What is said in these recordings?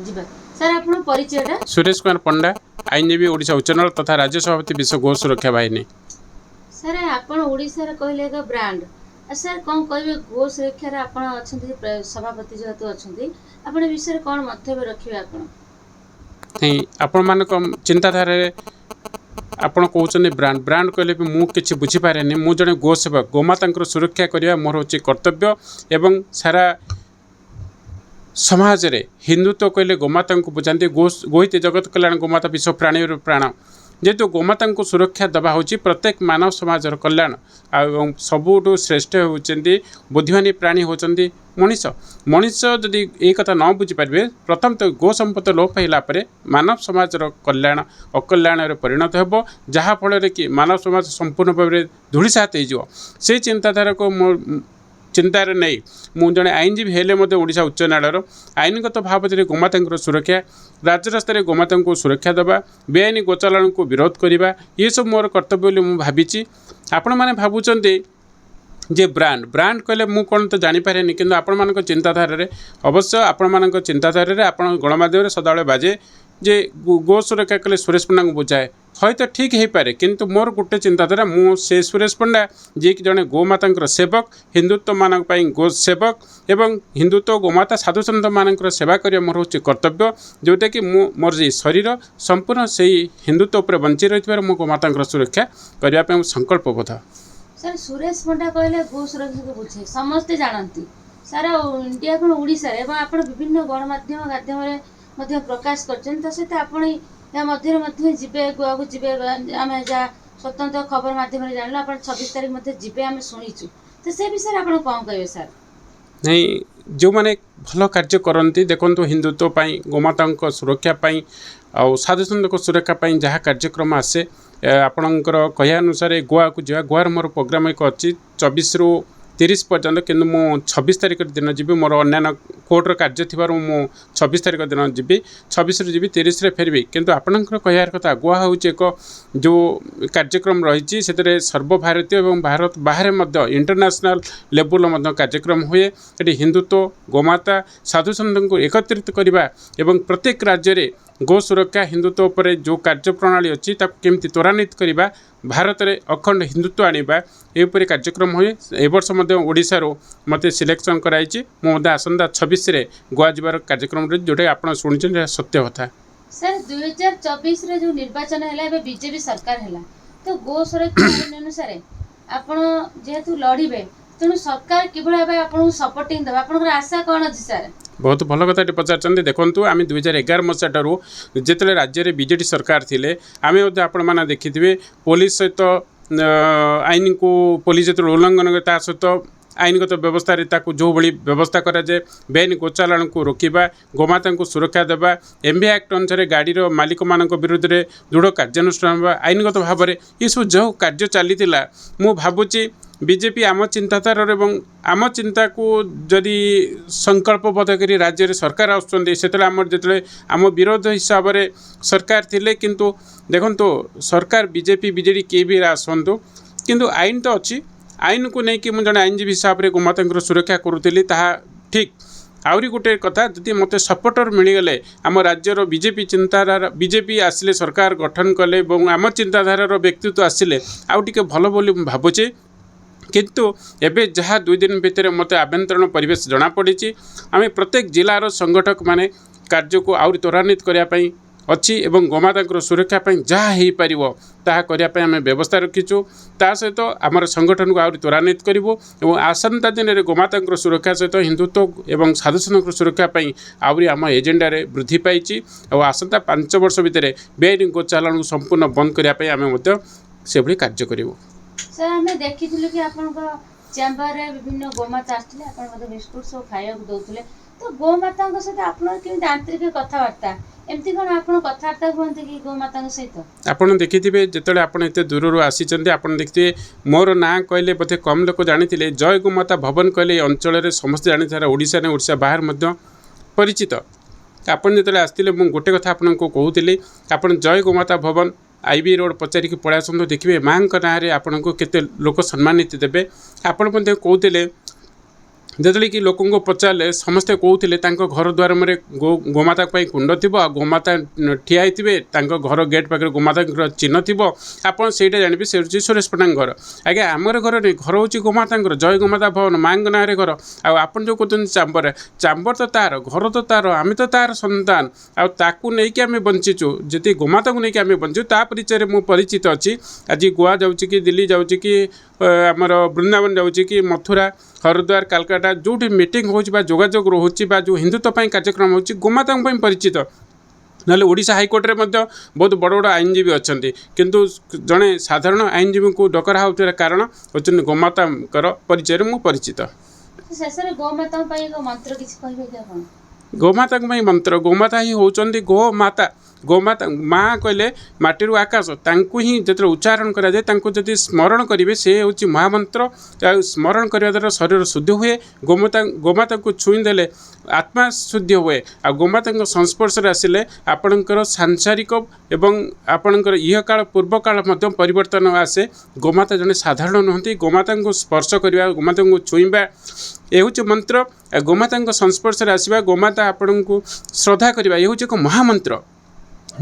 ଯିବା ସାର୍ ଆପଣ ପରିଚୟଟା? सुरेश कुमार पंडा, आईनजीवी ओडिशा उच्च न्यायालय तथा राज्य सभापति विश्व गो सुरक्षा बाहिनी। ସାର୍ ଆପଣ ଓଡ଼ିଶାରେ କହିଲେ ଏକ ବ୍ରାଣ୍ଡ, ସାର୍ କ'ଣ କହିବେ ଗୋ ସୁରକ୍ଷାରେ ଆପଣ ଅଛନ୍ତି ସଭାପତି ଯେହେତୁ ଅଛନ୍ତି, ଆପଣ ଏ ବିଷୟରେ କ'ଣ ମନ୍ତବ୍ୟ ରଖିବେ ଆପଣ? नहीं आपण मानक चिंताधारा आपण कहते ब्रांड ब्रांड कहले भी मुझे किसी बुझीपारे मु जड़े गो सेवक गोमाता सुरक्षा करने मोर हूँ कर्तव्य एवं सारा समाज रे हिंदुत्व कहले गोमाता को बुझाते गोहित जगत कल्याण गोमाता विश्व प्राणी प्राण जेहेतु गोमाता को सुरक्षा दबा हूँ प्रत्येक मानव समाज कल्याण सबुठ श्रेष्ठ होती बुद्धिमानी प्राणी होती मनीष मनीष जदि ये कथा न बुझीपारे प्रथम तो गो संपद लोप होगा मानव समाज कल्याण अकल्याण परिणत हो जहाँफल कि मानव समाज संपूर्ण भाव में धूलिसात हो से चिंताधारा को चिंतार नहीं मु जड़े आईनजीवी हेले ओडिशा उच्च न्यायालय आईनगत भावना गोमाता सुरक्षा राज्य रास्तार गोमाता को सुरक्षा देवा बेआईन गोचालाण को विरोध करवा ये सब मोर कर्तव्य बोली मुझे भावी आपण मैंने भावुंटे जे ब्रांड ब्रांड कहले मु कौन तो जानीपारे कि आपण मान चिंताधारा अवश्य आपण मान चिंताधारा आप गणमाध्यम सदाबले बाजे जे गो सुरक्षा कले सुरेश पंडा को बुझाए है तो ठीक हो पारे किंतु मोर गोटे चिंताधारा से सुरेश पंडा जी कि जड़े गोमाता सेवक हिंदुत्व मान गो सेवक एवं हिंदुत्व गोमाता साधुसंत मान सेवा करने मोर हूँ कर्तव्य जोटा कि मोर जी शरीर संपूर्ण से हिंदुत्व उपर बंची रही मो गोमाता सुरक्षा करने संकल्पबद्ध। सर सुरेश पंडा कहले गो सुरक्षा को बुझे समस्ते जानती सारा इंडिया को ओडिशा रे आप विभिन्न गणमाध्यम प्रकाश कर सहित आपण या मध्य जीवे गोवा को जीवे आम जहाँ स्वतंत्र खबर मध्यम जान आप 26 तारीख मध्य जीवे आम शुणीचु तो से विषय आप कौन कहे सर? नहीं जो मैंने भल कार्य करती देखो हिंदुत्व गोमाता सुरक्षा आउ साधुसंत सुरक्षा जहाँ कार्यक्रम आसे आपणकर कह अनुसार गोवा को जा गोवार मोर प्रोग्राम एक अच्छी 24 रु 30 पर्यंत कि 26 तारीख दिन जी मोर अन्य कोर्टर कार्य थी 26 तारीख दिन जी 26 रु जी 30 फेरबी किंतु आपणकर कहर कथा गोवा हूँ एक जो कार्यक्रम रही से सर्वभारतीय और भारत बाहर इंटरनेशनल लेवल कार्यक्रम हुए ये हिंदुत्व गोमाता साधुसंत को एकत्रित करने एवं प्रत्येक राज्य में गो सुरक्षा हिंदुत्व पर जो कार्य प्रणाली अच्छी केमती त्वरान्वित करवा भारत में अखंड हिंदुत्व आनिबा एपरी कार्यक्रम हुए ए वर्ष ओडिशा मत सिलेक्शन कराई मुझे आसंता 26 रे गोवा जीवार कार्यक्रम जोटा आप शुणी सत्य कथा। सर 2024 रे जो निर्वाचन है बीजेपी सरकार है तो गो सुरक्षा अनुसार आपण जेहेतु लड़े तेणु सरकार किभली आपको सपोर्टिंग देवा आपन आशा कौन अच्छी सर? बहुत भल कथा पचार देखूँ आम 2011 मसीहा ठारू जिते राज्य में बीजेडी सरकार थिले आम आपण मैंने देखिथे पुलिस सहित आईन को पुलिस जो उल्लंघन करे सहित आईनगत व्यवस्था जो भाई व्यवस्था कराए बेआईन गोचालाण को रोकवा गोमाता को सुरक्षा देवा एमबी एक्ट अनुसार गाड़ी मालिक मान विरुद्ध में दृढ़ कार्यानुष्ठान आईनगत भाव में ये सब जो कार्य चली मु भावुची बीजेपी आम चिंताधारा एवं आम चिंता को जदि संकल्पबद्ध करी राज्य में सरकार आम जो आम विरोध हिसाब से सरकार थिले किंतु देखो सरकार बीजेपी बीजेडी किए भी आसतु किंतु आईन तो अच्छी आईन को लेकिन मुझे जड़े आईनजीवी हिसाब से गोमाता सुरक्षा करूली ठीक आउरी गोटे कथा जदि मत सपोर्टर मिलगले आम राज्यर बीजेपी चिंताधारा बीजेपी आसिले सरकार गठन कले आम चिंताधारार व्यक्तित्व आसिले आउ टिके भल बोली भावुचे किंतु एबे जहाँ 2 दिन भितर मत आभ्यंतरण परिवेश जना पड़ी आम प्रत्येक जिलार संगठक माने कार्य को आउरी त्वरान्वित करने अच्छी एवं गोमाता सुरक्षा जहाँ हो पार ताहा करने आम व्यवस्था रखीचु ता सहित आमर संगठन को आउरी त्वरान्वित करूँ और आसंता दिन में गोमाता सुरक्षा सहित हिंदुत्व एवं साधुसंत सुरक्षा आउरी आम एजेंडा वृद्धि पाई और आसंता 5 वर्ष भितर बेआईन गोचालाण को संपूर्ण बंद करने आम से भली कार्य करूँ। सर आम देखी कि आप चैम्बर रे विभिन्न गोमाता आसते आप बिस्कुट सब खाया दौले तो गोमाता सहित आप आंतरिक कथबार्ता एमती कौन आप कथबार्ता कहते कि गोमाता सहित आपड़ देखिथे जो आप दूर आसी आप देखिए मोर ना कहले बोधे कम लोग जानी जय गोमाता भवन कहले अंचल समस्त जानी सारा ओडिशा ने ओडिशा बाहर परिचित आपन जो आसते मुझे गोटे कथा आपको कहूली आप जय गोमाता भवन आईबी रोड पचारिक पलि आसतु देखिए माँ ना आपन को केते लोक सम्मानित देवे आपड़ कहते ଯେତେବେଳେ କି ଲୋକଙ୍କୁ ପଚାରିଲେ ସମସ୍ତେ କହୁଥିଲେ ତାଙ୍କ ଘର ଦ୍ୱାରରେ ଗୋମାତା ପାଇଁ କୁଣ୍ଡ ଥିବ ଆଉ ଗୋମାତା ଠିଆ ହେଇଥିବେ ତାଙ୍କ ଘର ଗେଟ୍ ପାଖରେ ଗୋମାତାଙ୍କର ଚିହ୍ନ ଥିବ ଆପଣ ସେଇଟା ଜାଣିବେ ସେ ହେଉଛି ସୁରେଶ ପଟ୍ଟନାୟକ ଘର। ଆଜ୍ଞା ଆମର ଘର ନେଇ ଘର ହେଉଛି ଗୋମାତାଙ୍କର ଜୟ ଗୋମାତା ଭବନ ମାଙ୍କ ନାଁରେ ଘର। ଆଉ ଆପଣ ଯେଉଁ କହୁଛନ୍ତି ଚାମ୍ବର ତ ତାର ଘର ତ ତାର ଆମେ ତ ତାର ସନ୍ତାନ ଆଉ ତାକୁ ନେଇକି ଆମେ ବଞ୍ଚିଛୁ ଯଦି ଗୋମାତାକୁ ନେଇକି ଆମେ ବଞ୍ଚିଛୁ ତା ପରିଚୟରେ ମୁଁ ପରିଚିତ ଅଛି। ଆଜି ଗୋଆ ଯାଉଛି କି ଦିଲ୍ଲୀ ଯାଉଛି କି ଆମର ବୃନ୍ଦାବନ ଯାଉଛି କି ମଥୁରା ହରିଦ୍ୱାର କାଲକାଟା ଯେଉଁଠି ମିଟିଂ ହେଉଛି ବା ଯୋଗାଯୋଗ ରହୁଛି ବା ଯେଉଁ ହିନ୍ଦୁତ୍ୱ ପାଇଁ କାର୍ଯ୍ୟକ୍ରମ ହେଉଛି ଗୋମାତାଙ୍କ ପାଇଁ ପରିଚିତ। ନହେଲେ ଓଡ଼ିଶା ହାଇକୋର୍ଟରେ ମଧ୍ୟ ବହୁତ ବଡ଼ ବଡ଼ ଆଇନଜୀବୀ ଅଛନ୍ତି କିନ୍ତୁ ଜଣେ ସାଧାରଣ ଆଇନଜୀବୀଙ୍କୁ ଡକରା ହେଉଥିବାର କାରଣ ହେଉଛନ୍ତି ଗୋମାତାଙ୍କର ପରିଚୟରେ ମୁଁ ପରିଚିତ। ଶେଷରେ ଗୋମାତାଙ୍କ ପାଇଁ ଏକ ମନ୍ତ୍ର କିଛି କହିବେ କି ଆପଣ? ଗୋମାତାଙ୍କ ପାଇଁ ମନ୍ତ୍ର ଗୋମାତା ହିଁ ହେଉଛନ୍ତି ଗୋମାତା। ଗୋମାତା ମା' କହିଲେ ମାଟିରୁ ଆକାଶ ତାଙ୍କୁ ହିଁ ଯେତେବେଳେ ଉଚ୍ଚାରଣ କରାଯାଏ ତାଙ୍କୁ ଯଦି ସ୍ମରଣ କରିବେ ସେ ହେଉଛି ମହାମନ୍ତ୍ର। ଆଉ ସ୍ମରଣ କରିବା ଦ୍ୱାରା ଶରୀର ଶୁଦ୍ଧ ହୁଏ। ଗୋମାତାଙ୍କୁ ଛୁଇଁ ଦେଲେ ଆତ୍ମା ଶୁଦ୍ଧ ହୁଏ। ଆଉ ଗୋମାତାଙ୍କ ସଂସ୍ପର୍ଶରେ ଆସିଲେ ଆପଣଙ୍କର ସାଂସାରିକ ଏବଂ ଆପଣଙ୍କର ଇହକାଳ ପୂର୍ବକାଳ ମଧ୍ୟ ପରିବର୍ତ୍ତନ ଆସେ। ଗୋମାତା ଜଣେ ସାଧାରଣ ନୁହନ୍ତି। ଗୋମାତାଙ୍କୁ ସ୍ପର୍ଶ କରିବା ଗୋମାତାଙ୍କୁ ଛୁଇଁବା ଏ ହେଉଛି ମନ୍ତ୍ର। ଗୋମାତାଙ୍କ ସଂସ୍ପର୍ଶରେ ଆସିବା ଗୋମାତା ଆପଣଙ୍କୁ ଶ୍ରଦ୍ଧା କରିବା ଏ ହେଉଛି ଏକ ମହାମନ୍ତ୍ର।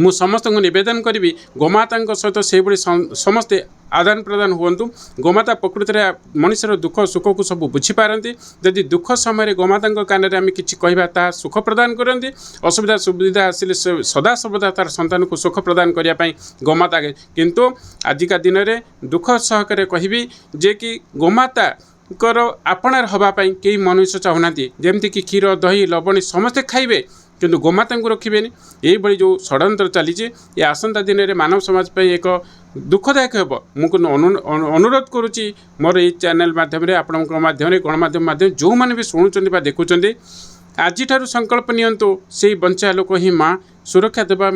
ମୁଁ ସମସ୍ତଙ୍କୁ ନିବେଦନ କରିବି ଗୋମାତାଙ୍କ ସହିତ ସେହିଭଳି ସମସ୍ତେ ଆଦାନ ପ୍ରଦାନ ହୁଅନ୍ତୁ। ଗୋମାତା ପ୍ରକୃତିରେ ମଣିଷର ଦୁଃଖ ସୁଖକୁ ସବୁ ବୁଝିପାରନ୍ତି। ଯଦି ଦୁଃଖ ସମୟରେ ଗୋମାତାଙ୍କ କାନରେ ଆମେ କିଛି କହିବା ତାହା ସୁଖ ପ୍ରଦାନ କରନ୍ତି। ଅସୁବିଧା ସୁବିଧା ଆସିଲେ ସଦାସର୍ବଦା ତାର ସନ୍ତାନକୁ ସୁଖ ପ୍ରଦାନ କରିବା ପାଇଁ ଗୋମାତା। କିନ୍ତୁ ଆଜିକା ଦିନରେ ଦୁଃଖ ସହକାରେ କହିବି ଯେ କି ଗୋମାତାଙ୍କର ଆପଣାର ହେବା ପାଇଁ କେହି ମନୁଷ୍ୟ ଚାହୁଁନାହାନ୍ତି। ଯେମିତିକି କ୍ଷୀର ଦହି ଲବଣୀ ସମସ୍ତେ ଖାଇବେ କିନ୍ତୁ ଗୋମାତାଙ୍କୁ ରଖିବେନି। ଏଇଭଳି ଯେଉଁ ଷଡ଼ଯନ୍ତ୍ର ଚାଲିଛି ଏ ଆସନ୍ତା ଦିନରେ ମାନବ ସମାଜ ପାଇଁ ଏକ ଦୁଃଖଦାୟକ ହେବ। ମୁଁ ଅନୁରୋଧ କରୁଛି ମୋର ଏଇ ଚ୍ୟାନେଲ୍ ମାଧ୍ୟମରେ ଆପଣଙ୍କ ମାଧ୍ୟମରେ ଗଣମାଧ୍ୟମ ମାଧ୍ୟମରେ ଯେଉଁମାନେ ବି ଶୁଣୁଛନ୍ତି ବା ଦେଖୁଛନ୍ତି ଆଜିଠାରୁ ସଂକଳ୍ପ ନିଅନ୍ତୁ ସେଇ ବଞ୍ଚା ଲୋକ ହିଁ ମା' ସୁରକ୍ଷା ଦେବା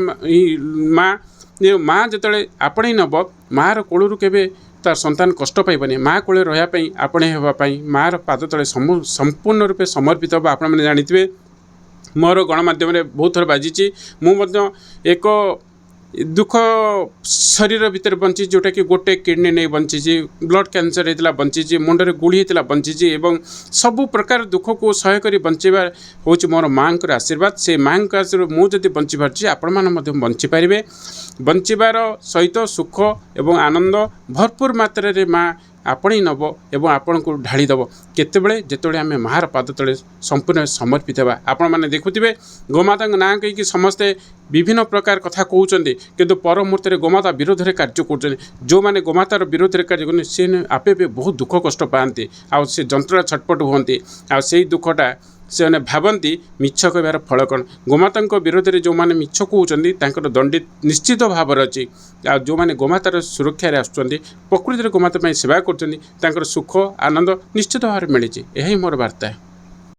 ମା' ଯେତେବେଳେ ଆପଣେଇ ନେବ ମା'ର କୋଳରୁ କେବେ ତାର ସନ୍ତାନ କଷ୍ଟ ପାଇବନି। ମା' କୋଳରେ ରହିବା ପାଇଁ ଆପଣେଇ ହେବା ପାଇଁ ମା'ର ପାଦ ତଳେ ସମ୍ପୂର୍ଣ୍ଣ ରୂପେ ସମର୍ପିତ ହେବ। ଆପଣମାନେ ଜାଣିଥିବେ ମୋର ଗଣମାଧ୍ୟମରେ ବହୁତ ଥର ବାଜିଛି। ମୁଁ ମଧ୍ୟ ଏକ ଦୁଃଖ ଶରୀର ଭିତରେ ବଞ୍ଚିଛି ଯେଉଁଟାକି ଗୋଟେ କିଡ଼ନୀ ନେଇ ବଞ୍ଚିଛି ବ୍ଲଡ଼ କ୍ୟାନ୍ସର ହେଇଥିଲା ବଞ୍ଚିଛି ମୁଣ୍ଡରେ ଗୁଳି ହେଇଥିଲା ବଞ୍ଚିଛି ଏବଂ ସବୁ ପ୍ରକାର ଦୁଃଖକୁ ସହ୍ୟ କରି ବଞ୍ଚିବା ହେଉଛି ମୋର ମା'ଙ୍କର ଆଶୀର୍ବାଦ। ସେ ମା'ଙ୍କ ଆଶୀର୍ବାଦ ମୁଁ ଯଦି ବଞ୍ଚିପାରୁଛି ଆପଣମାନେ ମଧ୍ୟ ବଞ୍ଚିପାରିବେ। ବଞ୍ଚିବାର ସହିତ ସୁଖ ଏବଂ ଆନନ୍ଦ ଭରପୁର ମାତ୍ରାରେ ମା' ଆପଣେଇ ନେବ ଏବଂ ଆପଣଙ୍କୁ ଢାଳି ଦେବ। କେତେବେଳେ ଯେତେବେଳେ ଆମେ ମା'ର ପାଦ ତଳେ ସମ୍ପୂର୍ଣ୍ଣ ସମର୍ପିତ ହେବା। ଆପଣମାନେ ଦେଖୁଥିବେ ଗୋମାତାଙ୍କ ନାଁ କହିକି ସମସ୍ତେ ବିଭିନ୍ନ ପ୍ରକାର କଥା କହୁଛନ୍ତି କିନ୍ତୁ ପର ମୁହୂର୍ତ୍ତରେ ଗୋମାତା ବିରୋଧରେ କାର୍ଯ୍ୟ କରୁଛନ୍ତି। ଯେଉଁମାନେ ଗୋମାତାର ବିରୋଧରେ କାର୍ଯ୍ୟ କରୁଛନ୍ତି ସେ ଆପେ ବହୁତ ଦୁଃଖ କଷ୍ଟ ପାଆନ୍ତି ଆଉ ସେ ଯନ୍ତ୍ରଣା ଛଟପଟ ହୁଅନ୍ତି। ଆଉ ସେଇ ଦୁଃଖଟା ସେମାନେ ଭାବନ୍ତି ମିଛ କହିବାର ଫଳ କ'ଣ। ଗୋମାତାଙ୍କ ବିରୋଧରେ ଯେଉଁମାନେ ମିଛ କହୁଛନ୍ତି ତାଙ୍କର ଦଣ୍ଡି ନିଶ୍ଚିତ ଭାବରେ ଅଛି। ଆଉ ଯେଉଁମାନେ ଗୋମାତାର ସୁରକ୍ଷାରେ ଆସୁଛନ୍ତି ପ୍ରକୃତିରେ ଗୋମାତା ପାଇଁ ସେବା କରୁଛନ୍ତି ତାଙ୍କର ସୁଖ ଆନନ୍ଦ ନିଶ୍ଚିତ ଭାବରେ ମିଳିଛି। ଏହା ହିଁ ମୋର ବାର୍ତ୍ତା।